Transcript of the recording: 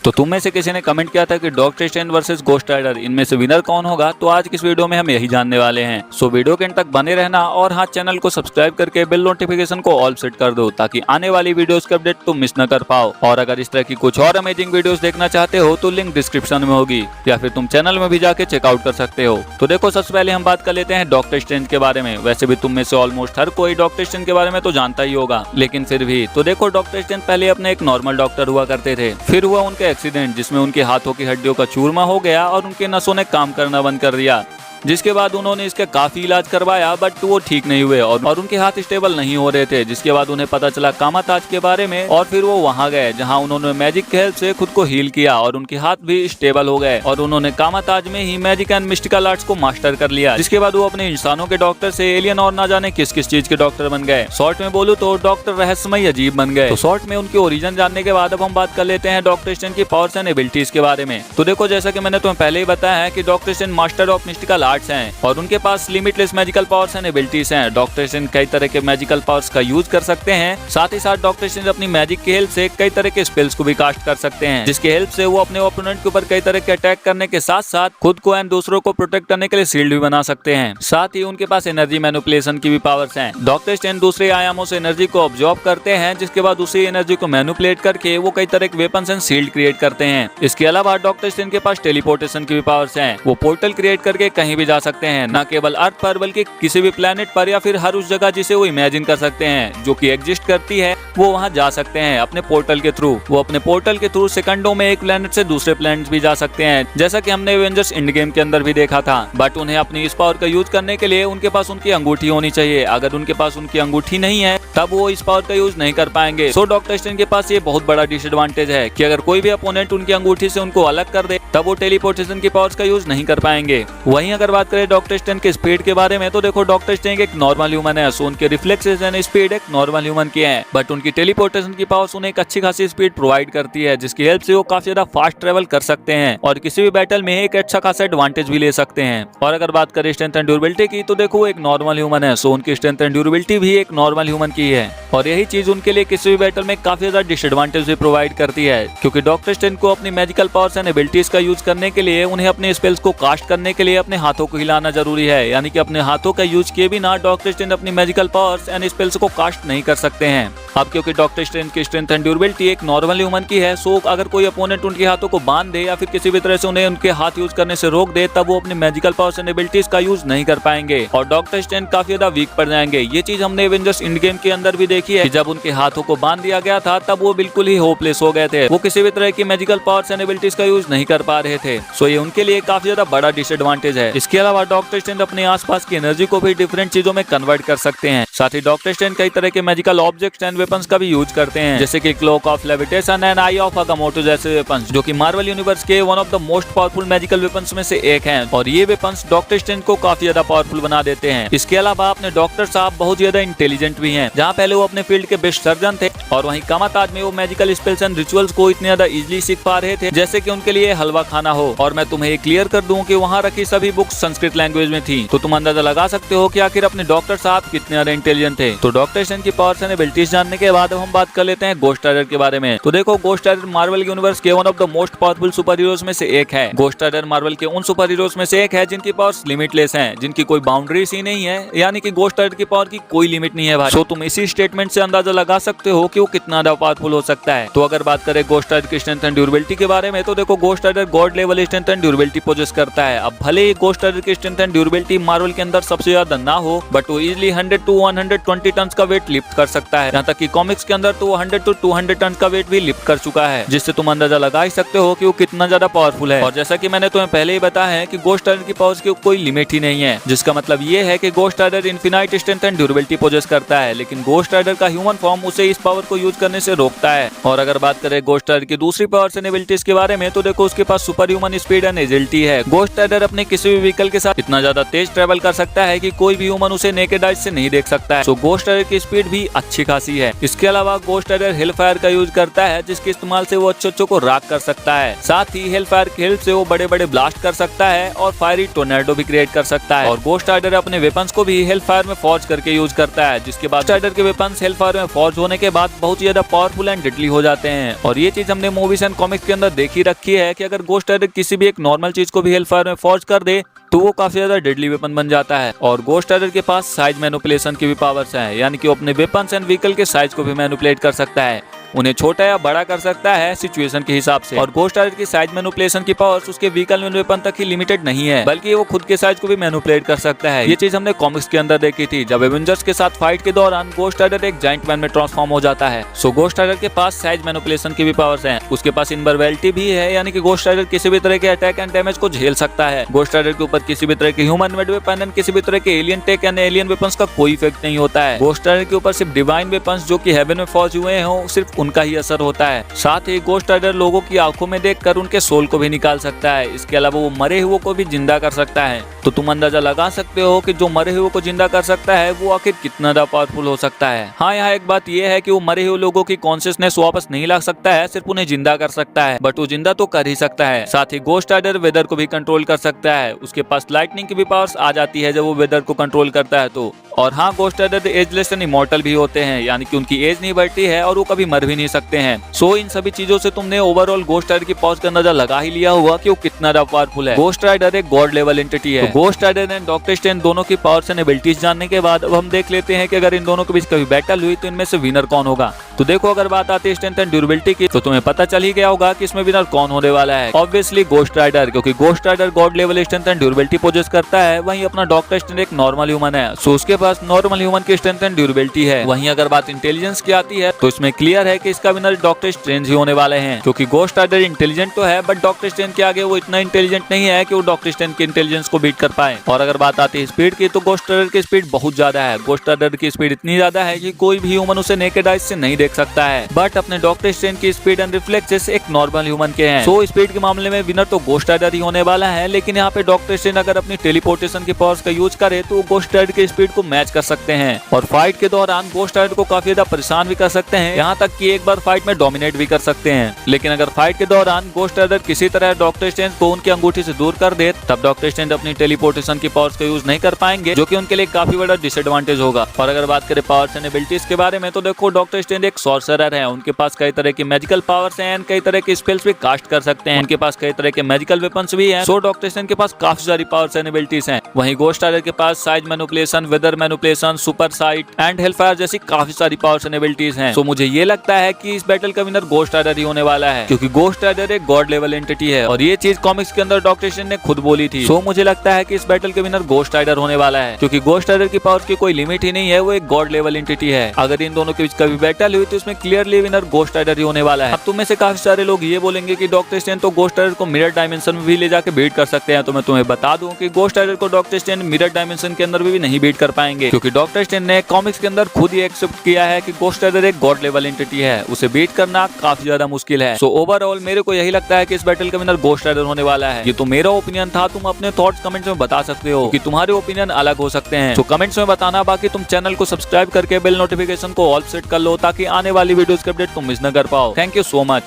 तो तुम में से किसी ने कमेंट किया था कि Doctor Strange versus Ghost Rider, इनमें से विनर कौन होगा। तो आज की इस वीडियो में हम यही जानने वाले हैं। सो वीडियो के अंत तक बने रहना और हाँ, चैनल को सब्सक्राइब करके बेल नोटिफिकेशन को ऑल सेट कर दो ताकि आने वाली वीडियोस के अपडेट तुम मिस न कर पाओ। और अगर इस तरह की कुछ और अमेजिंग वीडियोस देखना चाहते हो तो लिंक डिस्क्रिप्शन में होगी या फिर तुम चैनल में भी जाके चेकआउट कर सकते हो। तो देखो, सबसे पहले हम बात कर लेते हैं डॉक्टर स्ट्रेंज के बारे में। वैसे भी तुम में से ऑलमोस्ट हर कोई डॉक्टर स्ट्रेंज के बारे में तो जानता ही होगा, लेकिन फिर भी तो देखो, डॉक्टर स्ट्रेंज पहले अपने एक नॉर्मल डॉक्टर हुआ करते थे। फिर हुआ उनका एक्सीडेंट जिसमें उनके हाथों की हड्डियों का चूरमा हो गया और उनके नसों ने काम करना बंद कर दिया, जिसके बाद उन्होंने इसका काफी इलाज करवाया बट वो ठीक नहीं हुए और उनके हाथ स्टेबल नहीं हो रहे थे। जिसके बाद उन्हें पता चला कामाताज के बारे में और फिर वो वहां गए जहां उन्होंने मैजिक की हेल्प से खुद को हील किया और उनके हाथ भी स्टेबल हो गए और उन्होंने कामाताज में ही मैजिक एंड मिस्टिकल आर्ट्स को मास्टर कर लिया। जिसके बाद वो अपने इंसानों के डॉक्टर से एलियन और ना जाने किस किस चीज के डॉक्टर बन गए। शॉर्ट में बोलूं तो डॉक्टर रहस्यमय अजीब बन गए। तो शॉर्ट में उनके ओरिजिन जानने के बाद अब हम बात कर लेते हैं डॉक्टर स्ट्रेंज की पावर्स एंड एबिलिटीज के बारे में। तो देखो, जैसा कि मैंने तुम्हें पहले ही बताया है कि Doctor Strange master of mystical arts हैं और उनके पास limitless magical powers and abilities हैं। डॉक्टर स्ट्रेंज कई तरह के मैजिकल पावर्स का यूज कर सकते हैं। साथ ही साथ डॉक्टर स्ट्रेंज अपनी मैजिक की हेल्प से कई तरह के स्पेल्स को भी कास्ट कर सकते हैं, जिसकी हेल्प से वो अपने ओपोनेंट के ऊपर कई तरह के अटैक करने के साथ साथ खुद को एंड दूसरों को प्रोटेक्ट करने के लिए शील्ड भी बना सकते हैं। साथ ही उनके पास एनर्जी मैनिपुलेशन की भी पावर्स हैं। डॉक्टर स्ट्रेंज दूसरे आयामों से एनर्जी को ऑब्जॉर्ब करते हैं, जिसके बाद उसी एनर्जी को मैनिपुलेट करके वो कई तरह के वेपन्स एंड शील्ड क्रिएट करते हैं। इसके अलावा डॉक्टर स्ट्रेंज के पास टेलीपोर्टेशन की भी पावर्स हैं। वो पोर्टल क्रिएट करके कहीं भी जा सकते हैं, न केवल अर्थ पर बल्कि किसी भी प्लेनेट पर या फिर हर उस जगह जिसे वो इमेजिन कर सकते हैं जो कि एग्जिस्ट करती है, वो वहां जा सकते हैं अपने पोर्टल के थ्रू। वो अपने पोर्टल के थ्रू सेकंडों में एक प्लेनेट से दूसरे प्लेनेट भी जा सकते हैं, जैसा कि हमने एवेंजर्स एंड गेम के अंदर भी देखा था। बट उन्हें अपनी इस पावर का यूज करने के लिए उनके पास उनकी अंगूठी होनी चाहिए। अगर उनके पास उनकी अंगूठी नहीं है तब वो इस पावर का यूज नहीं कर पाएंगे। सो डॉक्टर स्ट्रेंज के पास ये बहुत बड़ा डिसएडवांटेज है कि अगर कोई भी अपोनेंट उनकी अंगूठी से उनको अलग कर दे तब वो टेलीपोर्टेशन की पावर्स का यूज नहीं कर पाएंगे। वहीं अगर बात करें डॉक्टर स्ट्रेंज के स्पीड के बारे में, तो देखो, डॉक्टर स्ट्रेंज एक नॉर्मल ह्यूमन है, सो उनके रिफ्लेक्सेस एंड स्पीड एक नॉर्मल ह्यूमन की है। बट उनकी टेलीपोर्टेशन की पावर्स उन्हें एक अच्छी खासी स्पीड प्रोवाइड करती है, जिसकी हेल्प से वो काफी ज्यादा फास्ट ट्रेवल कर सकते हैं और किसी भी बैटल में एक अच्छा खासा एडवांटेज भी ले सकते हैं। और अगर बात करें स्ट्रेंथ एंड ड्यूरेबिलिटी की, तो देखो, वो एक नॉर्मल ह्यूमन है, सो उनकी स्ट्रेंथ एंड ड्यूरेबिलिटी भी एक नॉर्मल ह्यूमन की है और यही चीज उनके लिए किसी भी बैटल में काफी ज्यादा डिसएडवांटेज भी प्रोवाइड करती है, क्योंकि डॉक्टर स्ट्रेंज को अपनी मैजिकल पावर्स एंड एबिलिटीज का यूज करने के लिए उन्हें अपने स्पेल्स को कास्ट करने के लिए अपने हाथों को हिलाना जरूरी है। यानी कि अपने हाथों का यूज किए बिना डॉक्टर स्ट्रेंज अपनी मैजिकल पावर्स एंड स्पेल्स को कास्ट नहीं कर सकते हैं। अब क्योंकि डॉक्टर स्ट्रेंज की स्ट्रेंथ एंड ड्यूरेबिलिटी एक नॉर्मल ह्यूमन की है, सो अगर कोई अपोनेंट उनके हाथों को बांध दे या फिर किसी भी तरह से उन्हें उनके हाथ यूज करने से रोक दे तब वो अपनी मैजिकल पावर्स एंड एबिलिटीज का यूज नहीं कर पाएंगे और डॉक्टर स्ट्रेंज काफी ज्यादा वीक पड़ जाएंगे। ये चीज हमने एवेंजर्स एंड गेम के अंदर भी देखी है कि जब उनके हाथों को बांध दिया गया था तब वो बिल्कुल ही होपलेस हो गए थे। वो किसी भी तरह की मैजिकल पावर्स एंड एबिलिटीज का यूज नहीं कर पा रहे थे। सो ये उनके लिए काफी ज्यादा बड़ा डिसएडवांटेज है। इसके अलावा डॉक्टर स्ट्रेंज अपने आसपास की एनर्जी को भी डिफरेंट चीजों में कन्वर्ट कर सकते हैं। साथ ही डॉक्टर स्ट्रेंज कई तरह के मैजिकल ऑब्जेक्ट्स एंड वेपन्स का भी यूज करते हैं, जैसे कि Cloak of Levitation and Eye of Agamotto जैसे वेपन्स, जो कि मार्वल यूनिवर्स के one of the most powerful magical weapons में से एक हैं और ये वेपन्स डॉक्टर स्ट्रेंज को काफी ज्यादा पावरफुल बना देते हैं। इसके अलावा अपने डॉक्टर साहब बहुत ज्यादा इंटेलिजेंट भी हैं। जहाँ पहले वो अपने फील्ड के बेस्ट सर्जन थे और वहीं कामाताज में वो मैजिकल स्पेल्स एंड रिचुअल्स को इतने ज्यादा इजीली सीख पा रहे थे जैसे कि उनके लिए हलवा खाना हो। और मैं तुम्हें क्लियर कर दूं कि वहाँ रखी सभी बुक्स संस्कृत लैंग्वेज में थी, तो तुम अंदाजा लगा सकते हो कि आखिर अपने डॉक्टर साहब कितने ज्यादा इंटेलिजेंट थे। तो डॉक्टर स्ट्रेंज की पावर्स एंड एबिलिटीज जानने के बाद अब हम बात कर लेते हैं गोस्ट राइडर के बारे में। तो देखो, गोस्ट राइडर मार्वल यूनिवर्स के one of the most powerful super heroes में से एक है। गोस्ट राइडर मार्वल के उन सुपर हीरोज में से एक है जिनकी पावर्स लिमिटलेस हैं, जिनकी कोई बाउंड्रीज ही नहीं है, यानी कि गोस्ट राइडर की पावर की कोई लिमिट नहीं है भाई। तो तुम इसी स्टेटमेंट से अंदाजा लगा सकते हो कि वो कितना ज्यादा पावरफुल हो सकता है। तो अगर बात करें गोस्ट राइडर की स्ट्रेंथ एंड ड्यूरेबिलिटी के बारे में, तो देखो, Ghost Rider god level strength and durability possess करता है। अब भले ही गोस्ट राइडर की स्ट्रेंथ एंड ड्यूरेबिलिटी मार्वल के अंदर सबसे ज्यादा ना हो, बट वो इजीली 100 to 120 टन का वेट लिफ्ट कर सकता है। यहाँ तक कि कॉमिक्स के अंदर तो वो 100 to 200 टन का वेट भी लिफ्ट कर चुका है, जिससे तुम अंदाजा लगा ही सकते हो कि वो कितना ज्यादा पावरफुल है। और जैसा कि मैंने तुम्हें पहले ही बताया है कि गोस्ट राइडर की पावर्स की कोई लिमिट ही नहीं है, जिसका मतलब ये है कि Ghost Rider infinite strength and durability possess करता है, लेकिन गोस्ट राइडर का ह्यूमन फॉर्म उसे इस पावर को यूज करने से रोकता है। और अगर बात करें गोस्ट राइडर की दूसरी पावर्स एंड एबिलिटीज के बारे में, तो देखो, उसके पास super human speed and agility है। गोस्ट राइडर अपने किसी भी व्हीकल के साथ इतना ज्यादा तेज ट्रेवल कर सकता है कि कोई भी ह्यूमन उसे नेकेड आइज से नहीं देख सकता है। सो गोस्ट राइडर की स्पीड भी अच्छी खासी है। इसके अलावा गोस्ट राइडर हिल फायर का यूज करता है, जिसके इस्तेमाल से वो अच्छों को राख कर सकता है। साथ ही हिल फायर की हेल्प से वो बड़े बड़े ब्लास्ट कर सकता है और फायरी टोर्नेडो भी क्रिएट कर सकता है। और गोस्ट राइडर अपने वेपन्स को भी हिल फायर में फॉर्ज करके यूज करता है, जिसके बाद राइडर के वेपन्स हिल फायर में फॉर्ज होने के बाद बहुत ही ज्यादा पावरफुल एंड डेडली हो जाते हैं। और ये चीज हमने मूवीज एंड कॉमिक्स के अंदर देखी रखी है कि अगर गोस्ट राइडर किसी भी एक नॉर्मल चीज को भी हिल फायर में फॉर्ज कर दे तो वो काफी ज्यादा डेडली वेपन बन जाता है। और गोस्ट राइडर के पास साइज मैनिपुलेशन की भी पावर्स हैं, यानी कि वो अपने वेपन्स एंड व्हीकल के साइज को भी मैनिपुलेट कर सकता है, उन्हें छोटा या बड़ा कर सकता है सिचुएशन के हिसाब से। और गोस्ट राइडर की साइज मैनिपुलेशन की पावर्स उसके व्हीकल एंड वेपन तक ही लिमिटेड नहीं है, बल्कि वो खुद के साइज को भी मैनिपुलेट कर सकता है। ये चीज हमने कॉमिक्स के अंदर देखी थी, जब एवेंजर्स के साथ फाइट के दौरान गोस्ट राइडर एक जायंट मैन में ट्रांसफॉर्म हो जाता है। सो गोस्ट राइडर के पास साइज मैनिपुलेशन की भी पावर्स हैं, उसके पास इनवर्बिलिटी भी है, यानी कि गोस्ट राइडर किसी भी तरह के अटैक एंड डैमेज को झेल सकता है। गोस्ट राइडर के ऊपर किसी भी तरह के ह्यूमन मेड वेपन एंड किसी भी तरह के alien take and alien weapons का कोई इफेक्ट नहीं होता है। गोस्ट राइडर के ऊपर सिर्फ डिवाइन वेपन्स जो कि हेवन में फॉर्ज हुए हों, सिर्फ उनका ही असर होता है। साथ ही गोस्ट राइडर लोगों की आंखों में देखकर उनके सोल को भी निकाल सकता है। इसके अलावा वो मरे हुए को भी जिंदा कर सकता है। तो तुम अंदाजा लगा सकते हो कि जो मरे हुए को जिंदा कर सकता है वो आखिर कितना ज्यादा पावरफुल हो सकता है। हाँ, यहाँ एक बात ये है कि वो मरे हुए लोगों की कॉन्शियसनेस वापस नहीं ला सकता है, सिर्फ उन्हें जिंदा कर सकता है, बट वो जिंदा तो कर ही सकता है। साथ ही गोस्ट राइडर वेदर को भी कंट्रोल कर सकता है, उसके पास लाइटनिंग की भी पावर्स आ जाती है जब वो वेदर को कंट्रोल करता है तो। और हाँ, Ghost Rider ageless and immortal भी होते हैं, यानी कि उनकी एज नहीं बढ़ती है और वो कभी मर भी नहीं सकते हैं। सो इन सभी चीजों से तुमने ओवरऑल गोस्ट राइडर की पावर्स का अंदाजा लगा ही लिया होगा कि वो कितना पावरफुल है। गोस्ट राइडर एक गॉड लेवल एंटिटी है। तो Ghost Rider and Doctor Strange दोनों की पावर्स एंड एबिलिटीज जानने के बाद अब हम देख लेते हैं कि अगर इन दोनों के बीच कभी बैटल हुई तो इनमें से विनर कौन होगा। तो देखो, अगर बात आती है स्ट्रेंथ एंड ड्यूरेबिलिटी की तो तुम्हें पता चल ही गया होगा कि इसमें विनर कौन होने वाला है। ऑब्वियसली गोस्ट राइडर, क्योंकि Ghost Rider god level strength and durability possess करता है, वहीं अपना डॉक्टर स्ट्रेंज एक नॉर्मल ह्यूमन है, सो उसके पास नॉर्मल ह्यूमन की स्ट्रेंथ एंड ड्यूरेबिलिटी है। वहीं अगर बात इंटेलिजेंस की आती है तो इसमें क्लियर है कि इसका विनर डॉक्टर स्ट्रेंज ही होने वाले हैं, क्योंकि गोस्ट राइडर इंटेलिजेंट तो है बट डॉक्टर स्ट्रेंज के आगे वो इतना इंटेलिजेंट नहीं है कि वो डॉक्टर स्ट्रेंज के इंटेलिजेंस को बीट कर पाए। और अगर बात आती है स्पीड की तो गोस्ट राइडर की स्पीड बहुत ज्यादा है। गोस्ट राइडर की स्पीड इतनी ज्यादा है कि कोई भी ह्यूमन उसे नेकेड आइज से नहीं देख सकता है, बट अपने डॉक्टर स्ट्रेंज की स्पीड एंड रिफ्लेक्सेस एक नॉर्मल ह्यूमन के हैं। सो स्पीड के मामले में विनर तो गोस्ट राइडर ही होने वाला है, लेकिन यहाँ पे डॉक्टर स्ट्रेंज अगर अपनी टेलीपोर्टेशन की पावर्स का यूज करे तो गोस्ट राइडर की स्पीड को मैच कर सकते हैं और फाइट के दौरान गोस्ट राइडर को काफी ज्यादा परेशान भी कर सकते हैं, यहाँ तक कि एक बार फाइट में डोमिनेट भी कर सकते हैं। लेकिन अगर फाइट के दौरान गोस्ट राइडर किसी तरह डॉक्टर स्ट्रेंज को उनकी अंगूठी से दूर कर दे तब डॉक्टर स्ट्रेंज अपनी टेलीपोर्टेशन की पावर्स का यूज नहीं कर पाएंगे, जो कि उनके लिए काफी बड़ा डिसएडवांटेज होगा। और अगर बात करें पावर्स एंड एबिलिटीज के बारे में तो देखो, डॉक्टर स्ट्रेंज एक सॉर्सरर है, उनके पास कई तरह की मैजिकल पावर्स हैं, कई तरह के स्पेल्स भी कास्ट कर सकते हैं, उनके पास कई तरह के मैजिकल वेपन्स भी हैं। सो डॉक्टर स्ट्रेंज के पास काफी सारी पावर्स एंड एबिलिटीज हैं। वहीं गोस्ट राइडर के पास size manipulation, weather manipulation, super sight and hellfire जैसी काफी सारी पावर्स एंड एबिलिटीज हैं। सो मुझे ये लगता है कि इस बैटल का विनर गोस्ट राइडर ही होने वाला है, क्योंकि गोस्ट राइडर एक गॉड लेवल एंटिटी है और ये चीज कॉमिक्स के अंदर डॉक्टर स्ट्रेंज ने खुद बोली थी। सो मुझे लगता है कि इस बैटल के विनर गोस्ट राइडर होने वाला है, क्योंकि गोस्ट राइडर की पावर्स की कोई लिमिट ही नहीं है, वो एक गॉड लेवल एंटिटी है। अगर इन दोनों के बीच कभी बैटल हुई तो इसमें क्लियरली विनर गोस्ट राइडर ही होने वाला है। अब तुम में से काफी सारे लोग ये बोलेंगे कि डॉक्टर स्ट्रेंज तो गोस्ट राइडर को मिरर डायमेंशन में भी ले जाके बीट कर सकते हैं, तो मैं तुम्हें बता दूं कि गोस्ट राइडर को डॉक्टर स्ट्रेंज मिरर डायमेंशन के अंदर भी नहीं बीट कर पाएंगे, क्योंकि डॉक्टर स्ट्रेंज ने कॉमिक्स के अंदर खुद ही एक्सेप्ट किया है कि गोस्ट राइडर एक गॉड लेवल एंटिटी है, उसे बीट करना काफी ज्यादा मुश्किल है। सो ओवरऑल मेरे को यही लगता है कि इस बैटल का विनर गोस्ट राइडर होने वाला है। ये तो मेरा ओपिनियन था, तुम अपने थॉट्स कमेंट्स में बता सकते हो कि तुम्हारे ओपिनियन अलग हो सकते हैं, तो कमेंट्स में बताना। बाकी तुम चैनल को सब्सक्राइब करके बेल नोटिफिकेशन को ऑल सेट कर लो ताकि आने वाली वीडियोस के अपडेट तुम मिस न कर पाओ। Thank you so much.